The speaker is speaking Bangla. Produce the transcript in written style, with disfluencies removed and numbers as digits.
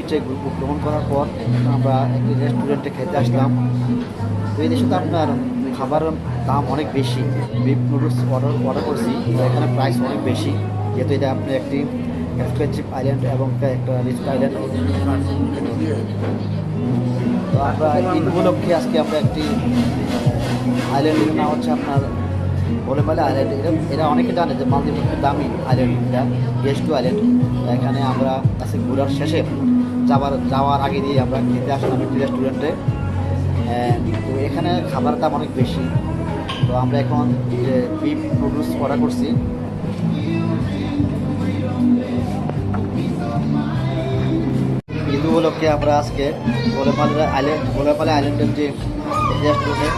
হচ্ছে ভ্রমণ করার পর আমরা একটি রেস্টুরেন্টে খেতে আসলাম। তো এই দেশে তো আপনার খাবারের দাম অনেক বেশি। বিফ নুডলস অর্ডার করছি, তো এখানে প্রাইস অনেক বেশি, যেহেতু এটা আপনি একটি এক্সপেন্সিভ আইল্যান্ড এবং একটা রিস্ক আইল্যান্ড। তো আমরা ঈদ উপলক্ষে আজকে আমরা একটি আইল্যান্ডের নাম হচ্ছে আপনার বলেমালে আইল্যান্ড। এরা অনেকে জানে যে মালদ্বীপের খুব দামি আইল্যান্ড, এটা গেস্ট টু আইল্যান্ড। এখানে আমরা কাছে ঘোরার শেষে যাওয়ার আগে দিয়ে আমরা খেতে আসলাম একটি রেস্টুরেন্টে। তো এখানে খাবারের দাম অনেক বেশি। তো আমরা এখন যে বিফ নুডলস অর্ডার করছি। ঈদ উপলক্ষে আমরা আজকে বলেপালে আইল্যান্ডের যে রেস্টুরেন্টে